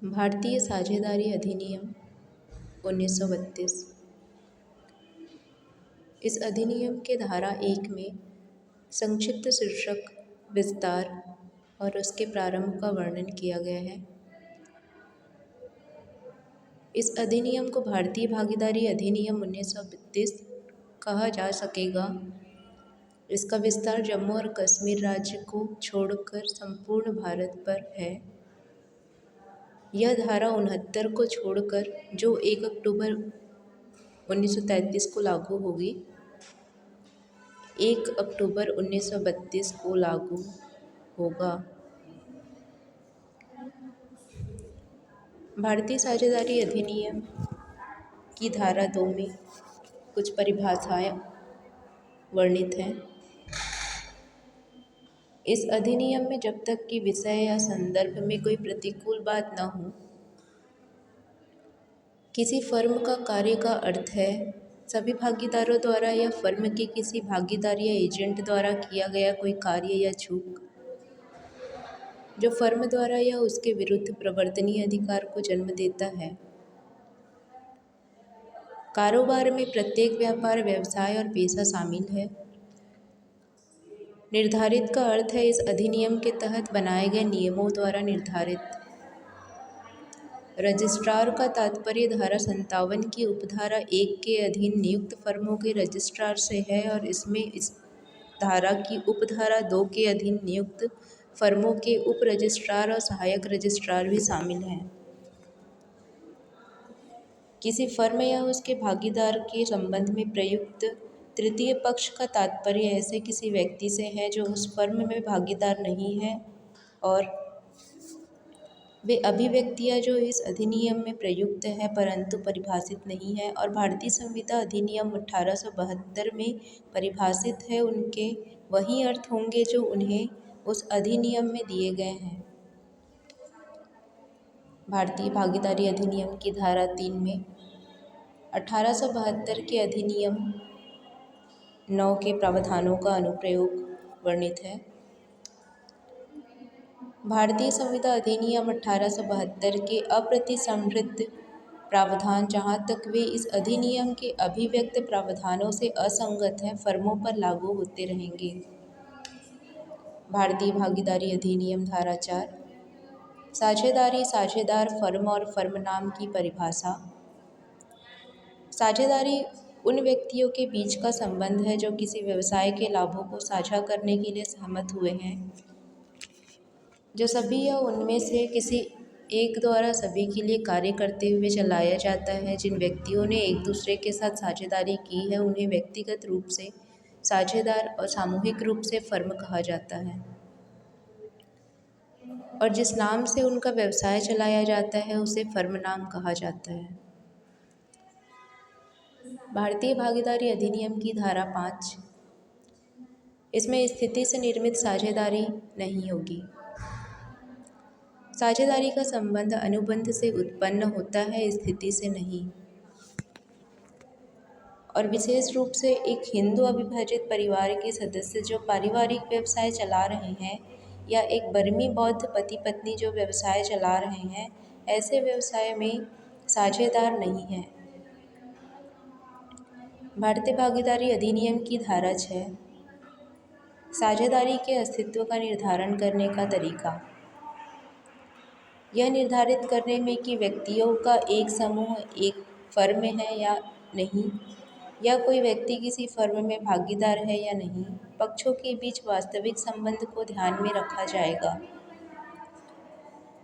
भारतीय साझेदारी अधिनियम 1932। इस अधिनियम के धारा 1 में संक्षिप्त शीर्षक, विस्तार और उसके प्रारंभ का वर्णन किया गया है। इस अधिनियम को भारतीय भागीदारी अधिनियम 1932 कहा जा सकेगा। इसका विस्तार जम्मू और कश्मीर राज्य को छोड़कर संपूर्ण भारत पर है। यह धारा 69 को छोड़कर, जो 1 अक्टूबर 1933 को लागू होगी, 1 अक्टूबर 1932 को लागू होगा। भारतीय साझेदारी अधिनियम की धारा 2 में कुछ परिभाषाएं वर्णित हैं। इस अधिनियम में जब तक कि विषय या संदर्भ में कोई प्रतिकूल बात न हो, किसी फर्म का कार्य का अर्थ है सभी भागीदारों द्वारा या फर्म के किसी भागीदार या एजेंट द्वारा किया गया कोई कार्य या चूक जो फर्म द्वारा या उसके विरुद्ध प्रवर्तनीय अधिकार को जन्म देता है। कारोबार में प्रत्येक व्यापार, व्यवसाय और पेशा शामिल है। निर्धारित का अर्थ है इस अधिनियम के तहत बनाए गए नियमों द्वारा निर्धारित। रजिस्ट्रार का तात्पर्य धारा 57 की उपधारा 1 के अधीन नियुक्त फर्मों के रजिस्ट्रार से है और इसमें इस धारा की उपधारा 2 के अधीन नियुक्त फर्मों के उप रजिस्ट्रार और सहायक रजिस्ट्रार भी शामिल हैं। किसी फर्म या उसके भागीदार के संबंध में प्रयुक्त तृतीय पक्ष का तात्पर्य ऐसे किसी व्यक्ति से है जो उस फर्म में भागीदार नहीं है और वे अभिव्यक्तियां जो इस अधिनियम में प्रयुक्त है परंतु परिभाषित नहीं है और भारतीय संविदा अधिनियम 1872 में परिभाषित है, उनके वही अर्थ होंगे जो उन्हें उस अधिनियम में दिए गए हैं। भारतीय भागीदारी अधिनियम की धारा 3 में 1872 के अधिनियम 9 के प्रावधानों का अनुप्रयोग वर्णित है। भारतीय संविदा अधिनियम 1872 के अप्रतिसंहृत प्रावधान, जहाँ तक वे इस अधिनियम के अभिव्यक्त प्रावधानों से असंगत हैं, फर्मों पर लागू होते रहेंगे। भारतीय भागीदारी अधिनियम धारा 4, साझेदारी, साझेदार, फर्म और फर्म नाम की परिभाषा। साझेदारी उन व्यक्तियों के बीच का संबंध है जो किसी व्यवसाय के लाभों को साझा करने के लिए सहमत हुए हैं, जो सभी या उनमें से किसी एक द्वारा सभी के लिए कार्य करते हुए चलाया जाता है। जिन व्यक्तियों ने एक दूसरे के साथ साझेदारी की है उन्हें व्यक्तिगत रूप से साझेदार और सामूहिक रूप से फर्म कहा जाता है, और जिस नाम से उनका व्यवसाय चलाया जाता है उसे फर्म नाम कहा जाता है। भारतीय भागीदारी अधिनियम की धारा 5, इसमें स्थिति से निर्मित साझेदारी नहीं होगी। साझेदारी का संबंध अनुबंध से उत्पन्न होता है, स्थिति से नहीं। और विशेष रूप से एक हिंदू अविभाजित परिवार के सदस्य जो पारिवारिक व्यवसाय चला रहे हैं या एक बर्मी बौद्ध पति पत्नी जो व्यवसाय चला रहे हैं, ऐसे व्यवसाय में साझेदार नहीं है। भारतीय भागीदारी अधिनियम की धारा 6, साझेदारी के अस्तित्व का निर्धारण करने का तरीका। यह निर्धारित करने में कि व्यक्तियों का एक समूह एक फर्म है या नहीं, या कोई व्यक्ति किसी फर्म में भागीदार है या नहीं, पक्षों के बीच वास्तविक संबंध को ध्यान में रखा जाएगा।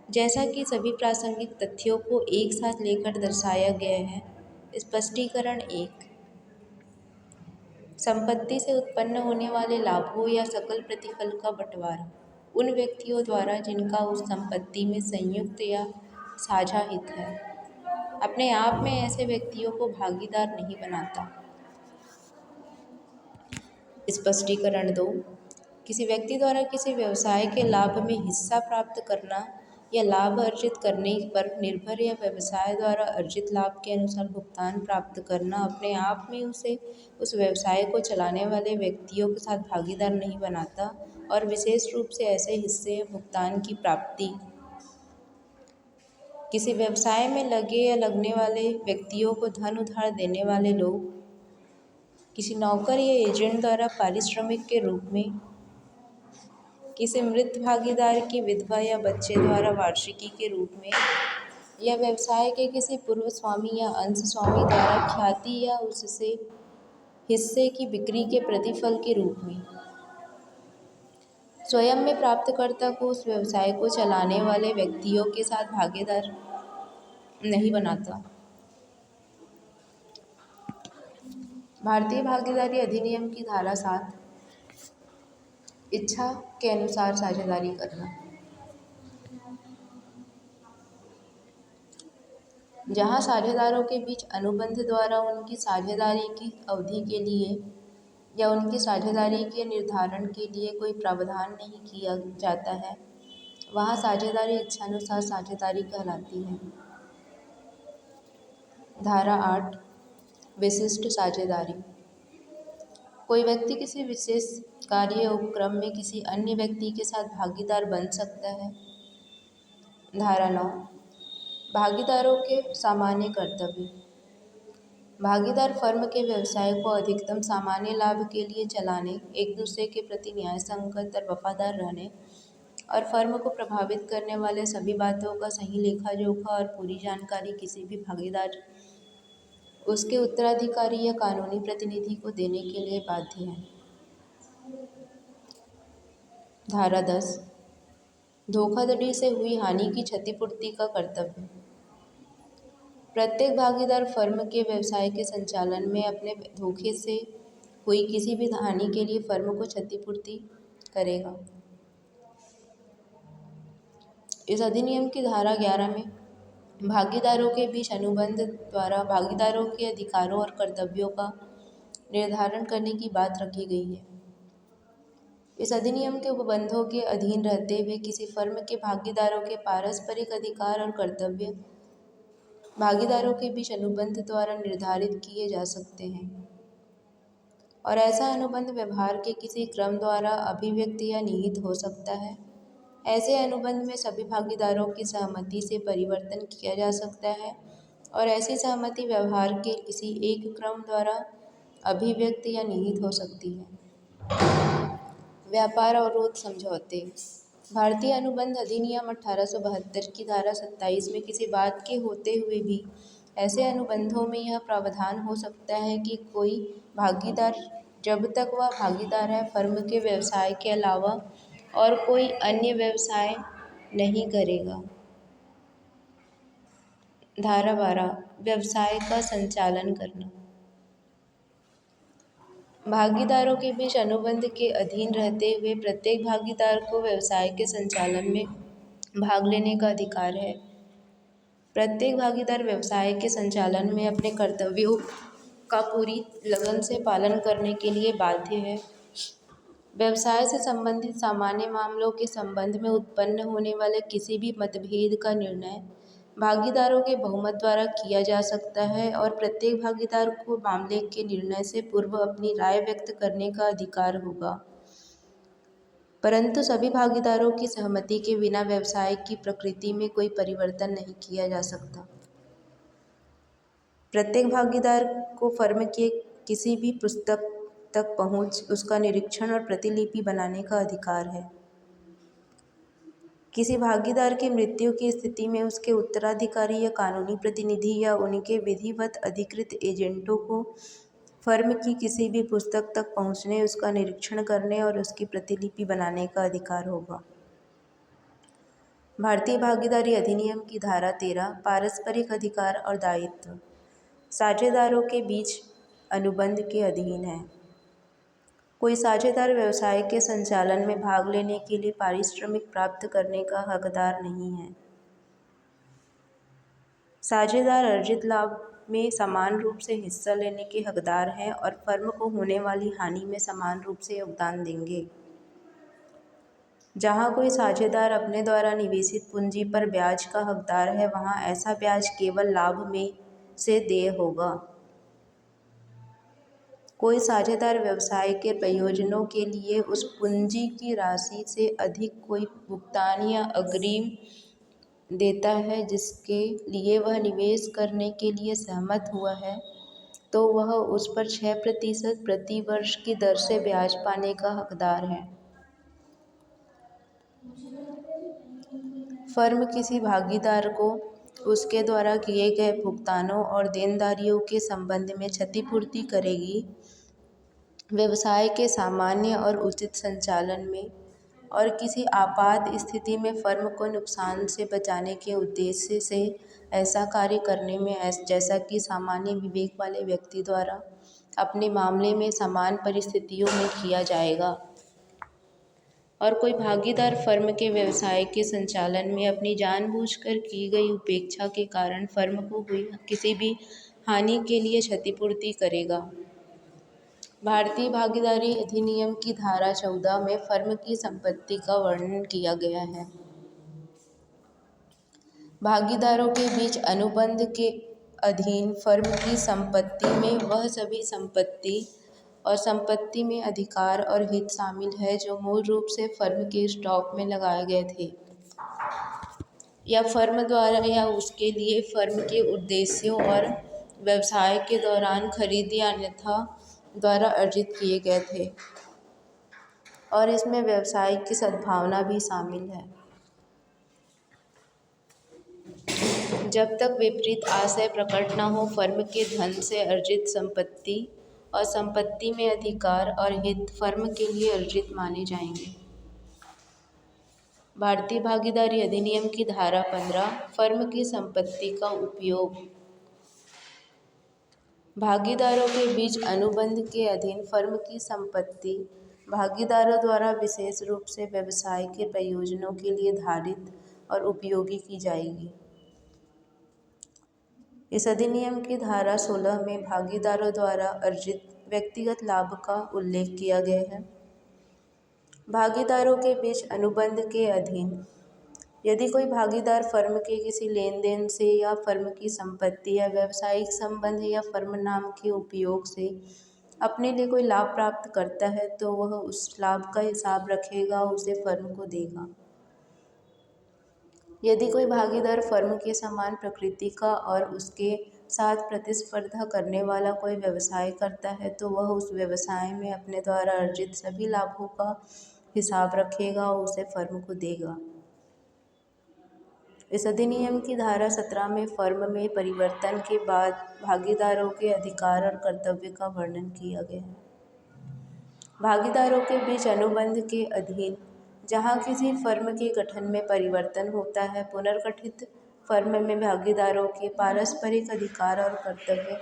जैसा कि सभी प्रासंगिक तथ्यों को एक साथ लेकर दर्शाया गया है। स्पष्टीकरण 1, संपत्ति से उत्पन्न होने वाले लाभों या सकल प्रतिफल का बंटवारा उन व्यक्तियों द्वारा जिनका उस संपत्ति में संयुक्त या साझा हित है, अपने आप में ऐसे व्यक्तियों को भागीदार नहीं बनाता। स्पष्टीकरण 2, किसी व्यक्ति द्वारा किसी व्यवसाय के लाभ में हिस्सा प्राप्त करना या लाभ अर्जित करने पर निर्भर या व्यवसाय द्वारा अर्जित लाभ के अनुसार भुगतान प्राप्त करना अपने आप में उसे उस व्यवसाय को चलाने वाले व्यक्तियों के साथ भागीदार नहीं बनाता, और विशेष रूप से ऐसे हिस्से या भुगतान की प्राप्ति किसी व्यवसाय में लगे या लगने वाले व्यक्तियों को धन उधार देने वाले लोग, किसी नौकर या एजेंट द्वारा पारिश्रमिक के रूप में, किसी मृत भागीदार की विधवा या बच्चे द्वारा वार्षिकी के रूप में, या व्यवसाय के किसी पूर्व स्वामी या अंश स्वामी द्वारा ख्याति या उससे हिस्से की बिक्री के प्रतिफल के रूप में। स्वयं में प्राप्तकर्ता को उस व्यवसाय को चलाने वाले व्यक्तियों के साथ भागीदार नहीं बनाता। भारतीय भागीदारी अधिनियम की धारा 7 इच्छा के अनुसार साझेदारी करना। जहां साझेदारों के बीच अनुबंध द्वारा उनकी साझेदारी की अवधि के लिए या उनकी साझेदारी के निर्धारण के लिए कोई प्रावधान नहीं किया जाता है, वहां साझेदारी इच्छानुसार साझेदारी कहलाती है। धारा 8 विशिष्ट साझेदारी। कोई व्यक्ति किसी विशेष कार्य या उपक्रम में किसी अन्य व्यक्ति के साथ भागीदार बन सकता है। धारा 9 भागीदारों के सामान्य कर्तव्य। भागीदार फर्म के व्यवसाय को अधिकतम सामान्य लाभ के लिए चलाने, एक दूसरे के प्रति न्याय संगत और वफादार रहने और फर्म को प्रभावित करने वाले सभी बातों का सही लेखा जोखा और पूरी जानकारी किसी भी भागीदार, उसके उत्तराधिकारी या कानूनी प्रतिनिधि को देने के लिए बाध्य है। धारा 10 धोखाधड़ी से हुई हानि की क्षतिपूर्ति का कर्तव्य। प्रत्येक भागीदार फर्म के व्यवसाय के संचालन में अपने धोखे से हुई किसी भी हानि के लिए फर्म को क्षतिपूर्ति करेगा। इस अधिनियम की धारा 11 में भागीदारों के बीच अनुबंध द्वारा भागीदारों के अधिकारों और कर्तव्यों का निर्धारण करने की बात रखी गई है। इस अधिनियम के उपबंधों के अधीन रहते हुए किसी फर्म के भागीदारों के पारस्परिक अधिकार और कर्तव्य भागीदारों के बीच अनुबंध द्वारा निर्धारित किए जा सकते हैं और ऐसा अनुबंध व्यवहार के किसी क्रम द्वारा अभिव्यक्त या निहित हो सकता है। ऐसे अनुबंध में सभी भागीदारों की सहमति से परिवर्तन किया जा सकता है और ऐसी सहमति व्यवहार के किसी एक क्रम द्वारा अभिव्यक्त या निहित हो सकती है। व्यापार अवरोध समझौते। भारतीय अनुबंध अधिनियम 1872 की धारा 27 में किसी बात के होते हुए भी ऐसे अनुबंधों में यह प्रावधान हो सकता है कि कोई भागीदार, जब तक वह भागीदार है, फर्म के व्यवसाय के अलावा और कोई अन्य व्यवसाय नहीं करेगा। धारा 12 व्यवसाय का संचालन करना। भागीदारों के बीच अनुबंध के अधीन रहते हुए प्रत्येक भागीदार को व्यवसाय के संचालन में भाग लेने का अधिकार है। प्रत्येक भागीदार व्यवसाय के संचालन में अपने कर्तव्यों का पूरी लगन से पालन करने के लिए बाध्य है। व्यवसाय से संबंधित सामान्य मामलों के संबंध में उत्पन्न होने वाले किसी भी मतभेद का निर्णय भागीदारों के बहुमत द्वारा किया जा सकता है और प्रत्येक भागीदार को मामले के निर्णय से पूर्व अपनी राय व्यक्त करने का अधिकार होगा, परंतु सभी भागीदारों की सहमति के बिना व्यवसाय की प्रकृति में कोई परिवर्तन नहीं किया जा सकता। प्रत्येक भागीदार को फर्म के किसी भी पुस्तक तक पहुंच, उसका निरीक्षण और प्रतिलिपि बनाने का अधिकार है। किसी भागीदार की मृत्यु की स्थिति में उसके उत्तराधिकारी या कानूनी प्रतिनिधि या उनके विधिवत अधिकृत एजेंटों को फर्म की किसी भी पुस्तक तक पहुंचने, उसका निरीक्षण करने और उसकी प्रतिलिपि बनाने का अधिकार होगा। भारतीय भागीदारी अधिनियम की धारा 13 पारस्परिक अधिकार और दायित्व साझेदारों के बीच अनुबंध के अधीन है। कोई साझेदार व्यवसाय के संचालन में भाग लेने के लिए पारिश्रमिक प्राप्त करने का हकदार नहीं है। साझेदार अर्जित लाभ में समान रूप से हिस्सा लेने के हकदार हैं और फर्म को होने वाली हानि में समान रूप से योगदान देंगे। जहां कोई साझेदार अपने द्वारा निवेशित पूंजी पर ब्याज का हकदार है, वहां ऐसा ब्याज केवल लाभ में से देय होगा। कोई साझेदार व्यवसाय के प्रयोजनों के लिए उस पूंजी की राशि से अधिक कोई भुगतान या अग्रिम देता है जिसके लिए वह निवेश करने के लिए सहमत हुआ है, तो वह उस पर 6% प्रति वर्ष की दर से ब्याज पाने का हकदार है। फर्म किसी भागीदार को उसके द्वारा किए गए भुगतानों और देनदारियों के संबंध में क्षतिपूर्ति करेगी। व्यवसाय के सामान्य और उचित संचालन में और किसी आपात स्थिति में फर्म को नुकसान से बचाने के उद्देश्य से ऐसा कार्य करने में जैसा कि सामान्य विवेक वाले व्यक्ति द्वारा अपने मामले में समान परिस्थितियों में किया जाएगा। और कोई भागीदार फर्म के व्यवसाय के संचालन में अपनी जानबूझकर की गई उपेक्षा के कारण फर्म को हुई किसी भी हानि के लिए क्षतिपूर्ति करेगा। भारतीय भागीदारी अधिनियम की धारा 14 में फर्म की संपत्ति का वर्णन किया गया है। भागीदारों के बीच अनुबंध के अधीन फर्म की संपत्ति में वह सभी संपत्ति और संपत्ति में अधिकार और हित शामिल है जो मूल रूप से फर्म के स्टॉक में लगाए गए थे या फर्म द्वारा या उसके लिए फर्म के उद्देश्यों और व्यवसाय के दौरान खरीद या अन्यथा द्वारा अर्जित किए गए थे, और इसमें व्यवसाय की सद्भावना भी शामिल है। जब तक विपरीत आशय प्रकट न हो, फर्म के धन से अर्जित संपत्ति और संपत्ति में अधिकार और हित फर्म के लिए अर्जित माने जाएंगे। भारतीय भागीदारी अधिनियम की धारा 15 फर्म की संपत्ति का उपयोग। भागीदारों के बीच अनुबंध के अधीन फर्म की संपत्ति भागीदारों द्वारा विशेष रूप से व्यवसाय के प्रयोजनों के लिए धारित और उपयोगी की जाएगी। इस अधिनियम की धारा 16 में भागीदारों द्वारा अर्जित व्यक्तिगत लाभ का उल्लेख किया गया है। भागीदारों के बीच अनुबंध के अधीन यदि कोई भागीदार फर्म के किसी लेन देन से या फर्म की संपत्ति या व्यावसायिक संबंध या फर्म नाम के उपयोग से अपने लिए कोई लाभ प्राप्त करता है, तो वह उस लाभ का हिसाब रखेगा, उसे फर्म को देगा। यदि कोई भागीदार फर्म के समान प्रकृति का और उसके साथ प्रतिस्पर्धा करने वाला कोई व्यवसाय करता है, तो वह उस व्यवसाय में अपने द्वारा अर्जित सभी लाभों का हिसाब रखेगा और उसे फर्म को देगा। इस अधिनियम की धारा 17 में फर्म में परिवर्तन के बाद भागीदारों के अधिकार और कर्तव्य का वर्णन किया गया है। भागीदारों के बीच अनुबंध के अधीन जहाँ किसी फर्म के गठन में परिवर्तन होता है, पुनर्गठित फर्म में भागीदारों के पारस्परिक अधिकार और कर्तव्य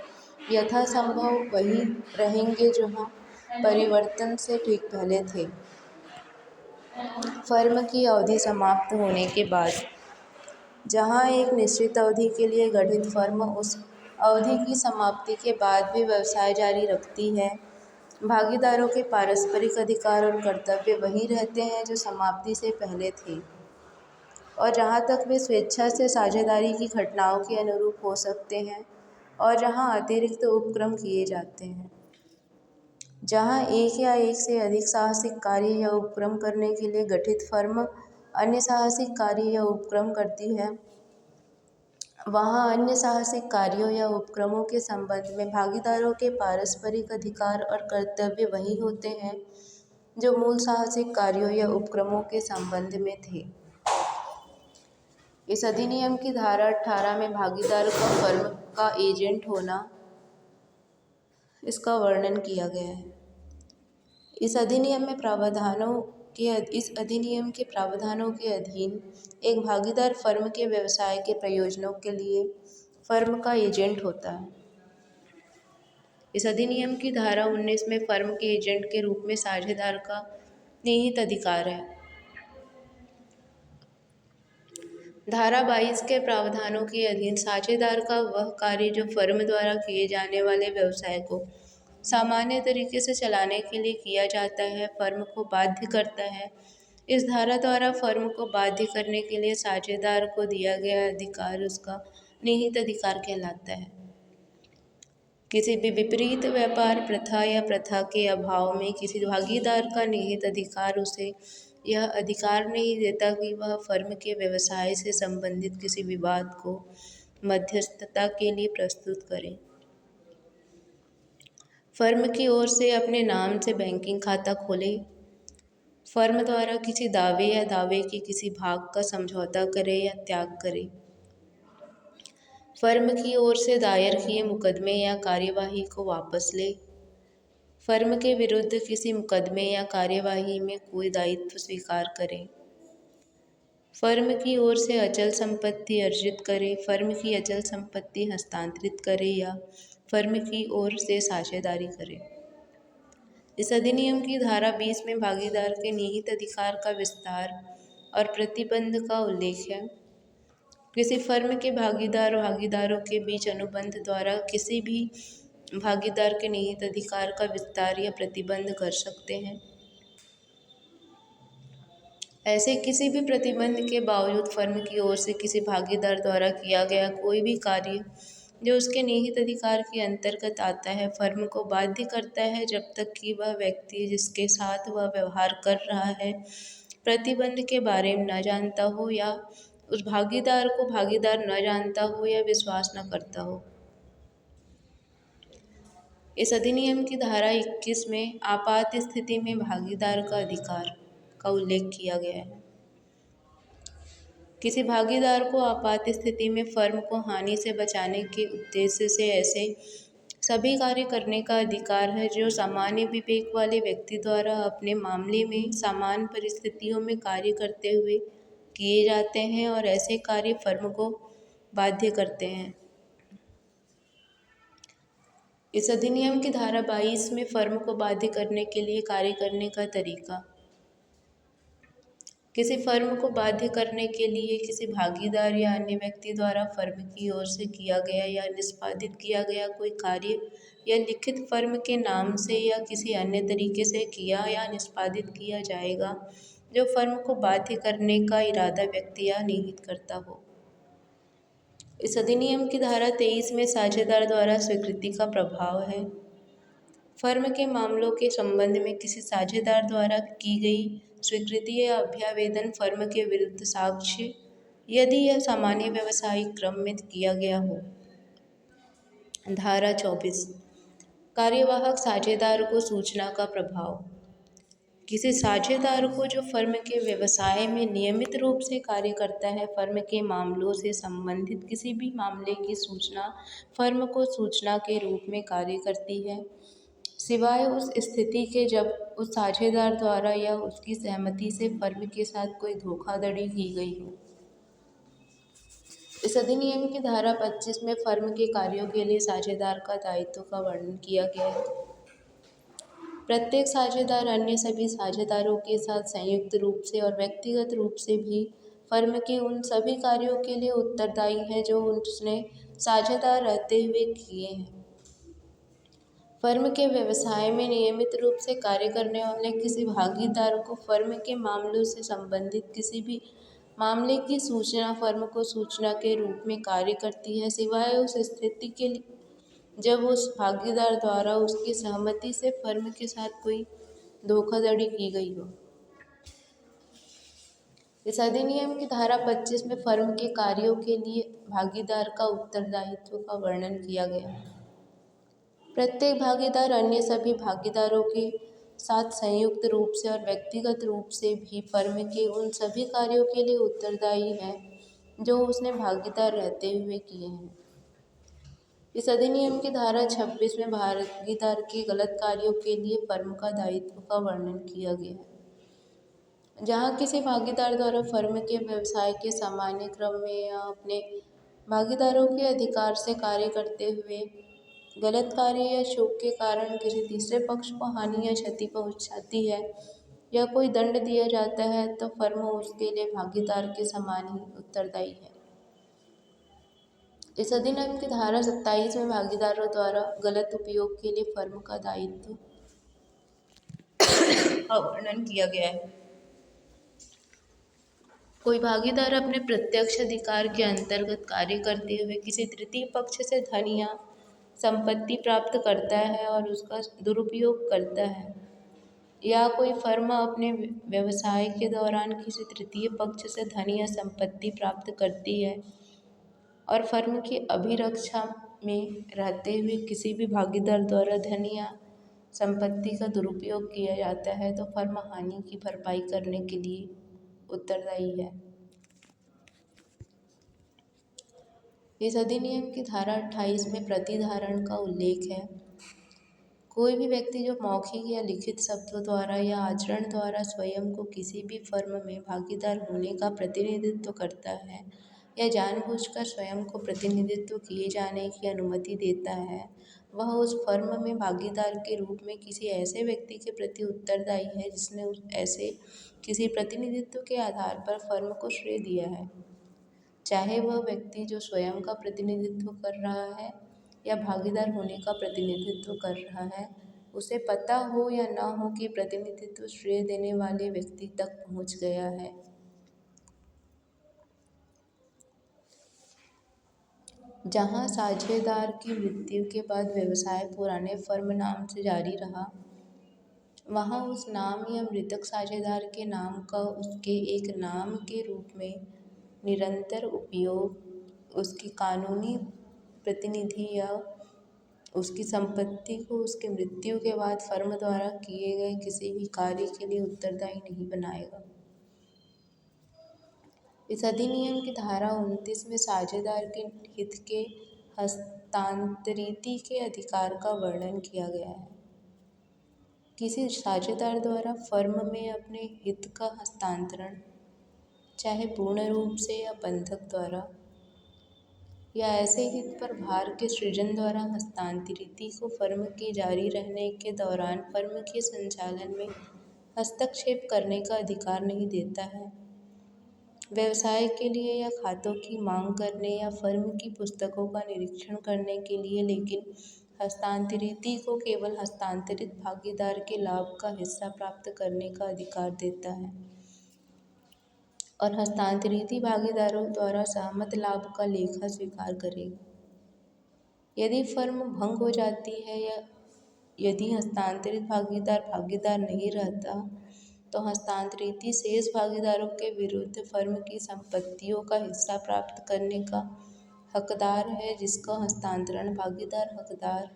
यथासंभव वही रहेंगे जहाँ परिवर्तन से ठीक पहले थे। फर्म की अवधि समाप्त होने के बाद जहाँ एक निश्चित अवधि के लिए गठित फर्म उस अवधि की समाप्ति के बाद भी व्यवसाय जारी रखती है, भागीदारों के पारस्परिक अधिकार और कर्तव्य वही रहते हैं जो समाप्ति से पहले थे, और जहाँ तक वे स्वेच्छा से साझेदारी की घटनाओं के अनुरूप हो सकते हैं और जहाँ अतिरिक्त उपक्रम किए जाते हैं। जहाँ एक या एक से अधिक साहसिक कार्य या उपक्रम करने के लिए गठित फर्म अन्य साहसिक कार्य या उपक्रम करती है, वहाँ अन्य साहसिक कार्यों या उपक्रमों के संबंध में भागीदारों के पारस्परिक अधिकार और कर्तव्य वही होते हैं जो मूल साहसिक कार्यों या उपक्रमों के संबंध में थे। इस अधिनियम की धारा 18 में भागीदार का फर्म का एजेंट होना, इसका वर्णन किया गया है। इस अधिनियम के प्रावधानों के अधीन एक भागीदार फर्म के व्यवसाय के प्रयोजनों के लिए फर्म का एजेंट होता है। इस अधिनियम की धारा 19 में फर्म के एजेंट के रूप में साझेदार का निहित अधिकार है। धारा 22 के प्रावधानों के अधीन साझेदार का वह कार्य जो फर्म द्वारा किए जाने वाले व्यवसाय को सामान्य तरीके से चलाने के लिए किया जाता है, फर्म को बाध्य करता है। इस धारा द्वारा फर्म को बाध्य करने के लिए साझेदार को दिया गया अधिकार उसका निहित अधिकार कहलाता है। किसी भी विपरीत व्यापार प्रथा या प्रथा के अभाव में किसी भागीदार का निहित अधिकार उसे यह अधिकार नहीं देता कि वह फर्म के व्यवसाय से संबंधित किसी विवाद को मध्यस्थता के लिए प्रस्तुत करे। फर्म की ओर से अपने नाम से बैंकिंग खाता खोले। फर्म द्वारा किसी दावे या दावे के किसी भाग का समझौता करे या त्याग करे। फर्म की ओर से दायर किए मुकदमे या कार्यवाही को वापस ले। फर्म के विरुद्ध किसी मुकदमे या कार्यवाही में कोई दायित्व स्वीकार करे। फर्म की ओर से अचल संपत्ति अर्जित करे। फर्म की अचल संपत्ति हस्तांतरित करे या फर्म की ओर से साझेदारी करे। इस अधिनियम की धारा 20 में भागीदार के निहित अधिकार का विस्तार और प्रतिबंध का उल्लेख है। किसी फर्म के भागीदार और भागीदारों के बीच अनुबंध द्वारा किसी भी भागीदार के निहित अधिकार का विस्तार या प्रतिबंध कर सकते हैं। ऐसे किसी भी प्रतिबंध के बावजूद फर्म की ओर से किसी भागीदार द्वारा किया गया कोई भी कार्य जो उसके निहित अधिकार के अंतर्गत आता है, फर्म को बाध्य करता है जब तक कि वह व्यक्ति जिसके साथ वह व्यवहार कर रहा है प्रतिबंध के बारे में न जानता हो या उस भागीदार को भागीदार न जानता हो या विश्वास न करता हो। इस अधिनियम की धारा 21 में आपात स्थिति में भागीदार का अधिकार का उल्लेख किया गया है। किसी भागीदार को आपात स्थिति में फर्म को हानि से बचाने के उद्देश्य से ऐसे सभी कार्य करने का अधिकार है जो सामान्य विवेक वाले व्यक्ति द्वारा अपने मामले में सामान्य परिस्थितियों में कार्य करते हुए किए जाते हैं और ऐसे कार्य फर्म को बाध्य करते हैं। इस अधिनियम की धारा 22 में फर्म को बाध्य करने के लिए कार्य करने का तरीका। किसी फर्म को बाध्य करने के लिए किसी भागीदार या अन्य व्यक्ति द्वारा फर्म की ओर से किया गया या निष्पादित किया गया कोई कार्य या लिखित फर्म के नाम से या किसी अन्य तरीके से किया या निष्पादित किया जाएगा जो फर्म को बाध्य करने का इरादा व्यक्ति या निहित करता हो। इस अधिनियम की धारा 23 में साझेदार द्वारा स्वीकृति का प्रभाव है। फर्म के मामलों के संबंध में किसी साझेदार द्वारा की गई स्वीकृति या अभ्यावेदन फर्म के विरुद्ध साक्ष्य यदि यह सामान्य व्यावसायिक क्रम में किया गया हो। धारा 24 कार्यवाहक साझेदार को सूचना का प्रभाव। किसी साझेदार को जो फर्म के व्यवसाय में नियमित रूप से कार्य करता है फर्म के मामलों से संबंधित किसी भी मामले की सूचना फर्म को सूचना के रूप में कार्य करती है सिवाय उस स्थिति के जब उस साझेदार द्वारा या उसकी सहमति से फर्म के साथ कोई धोखाधड़ी की गई हो। इस अधिनियम की धारा 25 में फर्म के कार्यों के लिए साझेदार का दायित्व का वर्णन किया गया है। प्रत्येक साझेदार अन्य सभी साझेदारों के साथ संयुक्त रूप से और व्यक्तिगत रूप से भी फर्म के उन सभी कार्यों के लिए उत्तरदायी है जो उसने साझेदार रहते हुए किए हैं। फर्म के व्यवसाय में नियमित रूप से कार्य करने वाले किसी भागीदार को फर्म के मामलों से संबंधित किसी भी मामले की सूचना फर्म को सूचना के रूप में कार्य करती है सिवाय उस स्थिति के जब उस भागीदार द्वारा उसकी सहमति से फर्म के साथ कोई धोखाधड़ी की गई हो। इस अधिनियम की धारा 25 में फर्म के कार्यों के लिए भागीदार का उत्तरदायित्व का वर्णन किया गया है। प्रत्येक भागीदार अन्य सभी भागीदारों के साथ संयुक्त रूप से और व्यक्तिगत रूप से भी फर्म के उन सभी कार्यों के लिए उत्तरदायी है जो उसने भागीदार रहते हुए किए हैं। इस अधिनियम की धारा 26 में भागीदार के गलत कार्यों के लिए फर्म का दायित्व का वर्णन किया गया है। जहाँ किसी भागीदार द्वारा फर्म के व्यवसाय के सामान्य क्रम में या अपने भागीदारों के अधिकार से कार्य करते हुए गलत कार्य या चूक के कारण किसी तीसरे पक्ष को हानि या क्षति पहुंच जाती है या कोई दंड दिया जाता है तो फर्म उसके लिए भागीदार के समान ही उत्तरदायी है। इस अधिनियम की धारा 27 में भागीदारों द्वारा गलत उपयोग के लिए फर्म का दायित्व का वर्णन किया गया है। कोई भागीदार अपने प्रत्यक्ष अधिकार के अंतर्गत कार्य करते हुए किसी तृतीय पक्ष से धन या संपत्ति प्राप्त करता है और उसका दुरुपयोग करता है या कोई फर्म अपने व्यवसाय के दौरान किसी तृतीय पक्ष से धन या संपत्ति प्राप्त करती है और फर्म की अभिरक्षा में रहते हुए किसी भी भागीदार द्वारा धन या संपत्ति का दुरुपयोग किया जाता है तो फर्म हानि की भरपाई करने के लिए उत्तरदायी है। इस अधिनियम की धारा 28 में प्रतिधारण का उल्लेख है। कोई भी व्यक्ति जो मौखिक या लिखित शब्दों द्वारा या आचरण द्वारा स्वयं को किसी भी फर्म में भागीदार होने का प्रतिनिधित्व करता है या जानबूझकर स्वयं को प्रतिनिधित्व किए जाने की अनुमति देता है, वह उस फर्म में भागीदार के रूप में किसी ऐसे व्यक्ति के प्रति उत्तरदायी है जिसने ऐसे किसी प्रतिनिधित्व के आधार पर फर्म को श्रेय दिया है, चाहे वह व्यक्ति जो स्वयं का प्रतिनिधित्व कर रहा है या भागीदार होने का प्रतिनिधित्व कर रहा है, उसे पता हो या न हो कि प्रतिनिधित्व श्रेय देने वाले व्यक्ति तक पहुंच गया है। जहां साझेदार की मृत्यु के बाद व्यवसाय पुराने फर्म नाम से जारी रहा, वहां उस नाम या मृतक साझेदार के नाम का उसके एक नाम के रूप में निरंतर उपयोग उसकी कानूनी प्रतिनिधि या उसकी संपत्ति को उसकी मृत्यु के बाद फर्म द्वारा किए गए किसी भी कार्य के लिए उत्तरदायी नहीं बनाएगा। इस अधिनियम की धारा 29 में साझेदार के हित के हस्तांतरित के अधिकार का वर्णन किया गया है। किसी साझेदार द्वारा फर्म में अपने हित का हस्तांतरण, चाहे पूर्ण रूप से या बंधक द्वारा या ऐसे हित पर भार के सृजन द्वारा हस्तांतरित को फर्म के जारी रहने के दौरान फर्म के संचालन में हस्तक्षेप करने का अधिकार नहीं देता है। व्यवसाय के लिए या खातों की मांग करने या फर्म की पुस्तकों का निरीक्षण करने के लिए, लेकिन हस्तांतरित को केवल हस्तांतरित भागीदार के लाभ का हिस्सा प्राप्त करने का अधिकार देता है और हस्तांतरित भागीदारों द्वारा सहमत लाभ का लेखा स्वीकार करेगा। यदि फर्म भंग हो जाती है या यदि हस्तांतरित भागीदार नहीं रहता, तो हस्तांतरित शेष भागीदारों के विरुद्ध फर्म की संपत्तियों का हिस्सा प्राप्त करने का हकदार है, जिसका हस्तांतरण भागीदार हकदार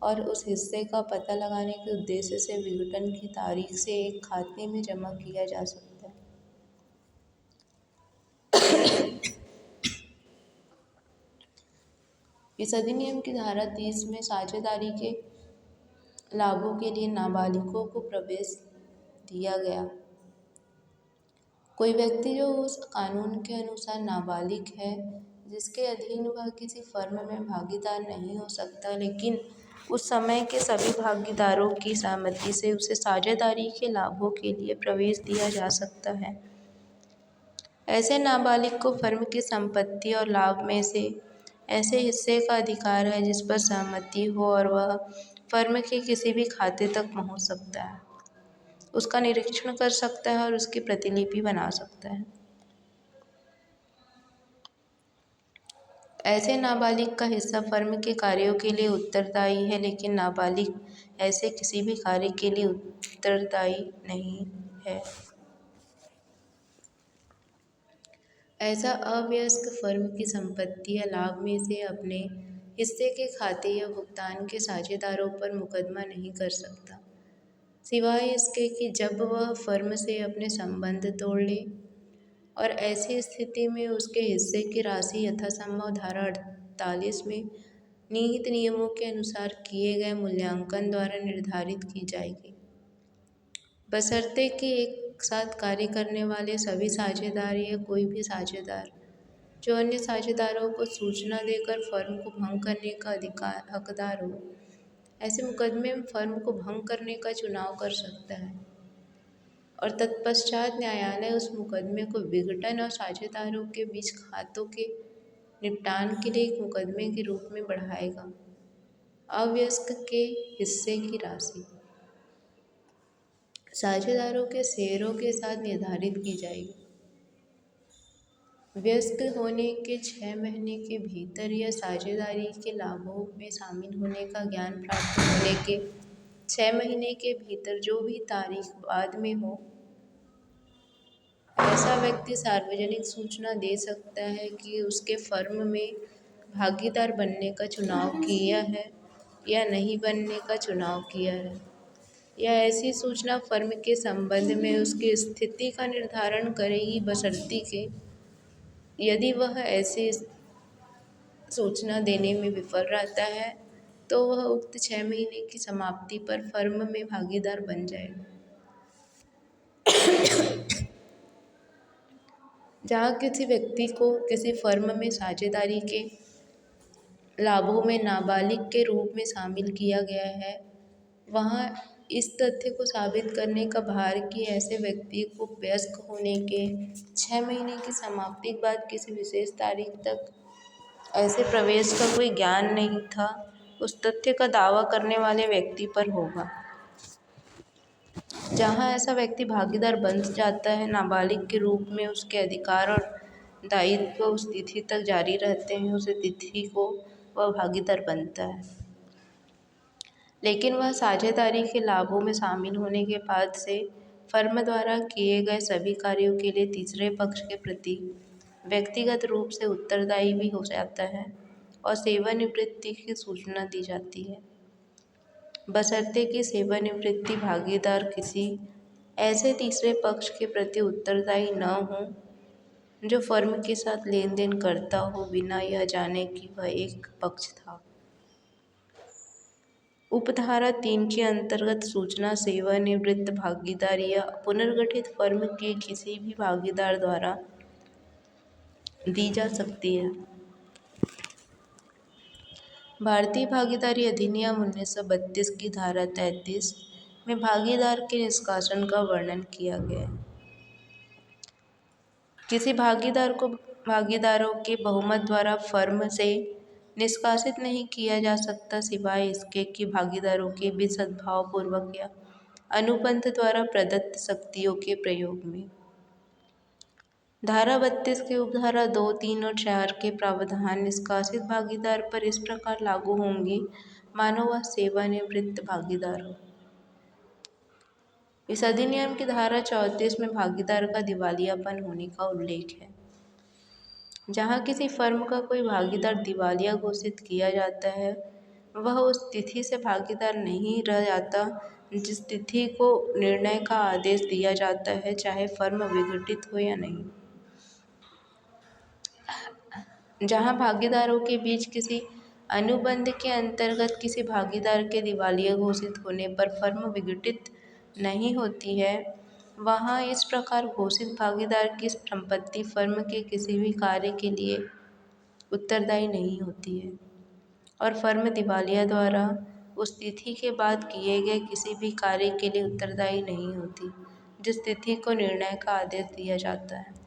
और उस हिस्से का पता लगाने के उद्देश्य से विघटन की तारीख से एक खाते में जमा किया जा सकता है। इस अधिनियम की धारा 30 में साझेदारी के लाभों के लिए नाबालिगों को प्रवेश दिया गया। कोई व्यक्ति जो उस कानून के अनुसार नाबालिग है जिसके अधीन वह किसी फर्म में भागीदार नहीं हो सकता, लेकिन उस समय के सभी भागीदारों की सहमति से उसे साझेदारी के लाभों के लिए प्रवेश दिया जा सकता है। ऐसे नाबालिग को फर्म की संपत्ति और लाभ में से ऐसे हिस्से का अधिकार है जिस पर सहमति हो और वह फर्म के किसी भी खाते तक पहुंच सकता है, उसका निरीक्षण कर सकता है और उसकी प्रतिलिपि बना सकता है। ऐसे नाबालिग का हिस्सा फर्म के कार्यों के लिए उत्तरदायी है, लेकिन नाबालिग ऐसे किसी भी कार्य के लिए उत्तरदायी नहीं है। ऐसा अवयस्क फर्म की संपत्ति या लाभ में से अपने हिस्से के खाते या भुगतान के साझेदारों पर मुकदमा नहीं कर सकता, सिवाय इसके कि जब वह फर्म से अपने संबंध तोड़ ले, और ऐसी स्थिति में उसके हिस्से की राशि यथासंभव धारा 48 में निहित नियमों के अनुसार किए गए मूल्यांकन द्वारा निर्धारित की जाएगी, बशर्ते कि एक साथ कार्य करने वाले सभी साझेदार या कोई भी साझेदार जो अन्य साझेदारों को सूचना देकर फर्म को भंग करने का हकदार हो, ऐसे मुकदमे में फर्म को भंग करने का चुनाव कर सकता है और तत्पश्चात न्यायालय उस मुकदमे को विघटन और साझेदारों के बीच खातों के निपटान के लिए एक मुकदमे के रूप में बढ़ाएगा। अवयस्क के हिस्से की राशि साझेदारों के शेयरों के साथ निर्धारित की जाएगी। वयस्क होने के 6 महीने के भीतर या साझेदारी के लाभों में शामिल होने का ज्ञान प्राप्त होने के 6 महीने के भीतर जो भी तारीख बाद में हो, ऐसा व्यक्ति सार्वजनिक सूचना दे सकता है कि उसके फर्म में भागीदार बनने का चुनाव किया है या नहीं बनने का चुनाव किया है। यह ऐसी सूचना फर्म के संबंध में उसकी स्थिति का निर्धारण करेगी, बशर्ते कि यदि वह ऐसी सूचना देने में विफल रहता है तो वह उक्त 6 महीने की समाप्ति पर फर्म में भागीदार बन जाएगा। जहाँ किसी व्यक्ति को किसी फर्म में साझेदारी के लाभों में नाबालिग के रूप में शामिल किया गया है, वहाँ इस तथ्य को साबित करने का भार कि ऐसे व्यक्ति को वयस्क होने के 6 महीने की समाप्ति के बाद किसी विशेष तारीख तक ऐसे प्रवेश का कोई ज्ञान नहीं था, उस तथ्य का दावा करने वाले व्यक्ति पर होगा। जहाँ ऐसा व्यक्ति भागीदार बन जाता है, नाबालिग के रूप में उसके अधिकार और दायित्व उस तिथि तक जारी रहते हैं, उस तिथि को वह भागीदार बनता है। लेकिन वह साझेदारी के लाभों में शामिल होने के बाद से फर्म द्वारा किए गए सभी कार्यों के लिए तीसरे पक्ष के प्रति व्यक्तिगत रूप से उत्तरदायी भी हो जाता है और सेवानिवृत्ति की सूचना दी जाती है, बशर्ते कि सेवानिवृत्ति भागीदार किसी ऐसे तीसरे पक्ष के प्रति उत्तरदायी न हो जो फर्म के साथ लेन देन करता हो बिना यह जाने कि वह एक पक्ष था। उपधारा 3 के अंतर्गत सूचना सेवानिवृत्त भागीदार या पुनर्गठित फर्म के किसी भी भागीदार द्वारा दी जा सकती है। भारतीय भागीदारी अधिनियम 1932 की धारा 33 में भागीदार के निष्कासन का वर्णन किया गया है। किसी भागीदार को भागीदारों के बहुमत द्वारा फर्म से निष्कासित नहीं किया जा सकता, सिवाय इसके कि भागीदारों के बीच सद्भावपूर्वक या अनुबंध द्वारा प्रदत्त शक्तियों के प्रयोग में। धारा 32 के उपधारा 2, 3 और 4 के प्रावधान निष्कासित भागीदार पर इस प्रकार लागू होंगे मानो वह सेवानिवृत्त भागीदार हो। इस अधिनियम की धारा 34 में भागीदार का दिवालियापन होने का उल्लेख है। जहाँ किसी फर्म का कोई भागीदार दिवालिया घोषित किया जाता है, वह उस तिथि से भागीदार नहीं रह जाता जिस तिथि को निर्णय का आदेश दिया जाता है, चाहे फर्म विघटित हो या नहीं। जहाँ भागीदारों के बीच किसी अनुबंध के अंतर्गत किसी भागीदार के दिवालिया घोषित होने पर फर्म विघटित नहीं होती है, वहाँ इस प्रकार घोषित भागीदार की संपत्ति फर्म के किसी भी कार्य के लिए उत्तरदायी नहीं होती है और फर्म दिवालिया द्वारा उस तिथि के बाद किए गए किसी भी कार्य के लिए उत्तरदायी नहीं होती जिस तिथि को निर्णय का आदेश दिया जाता है।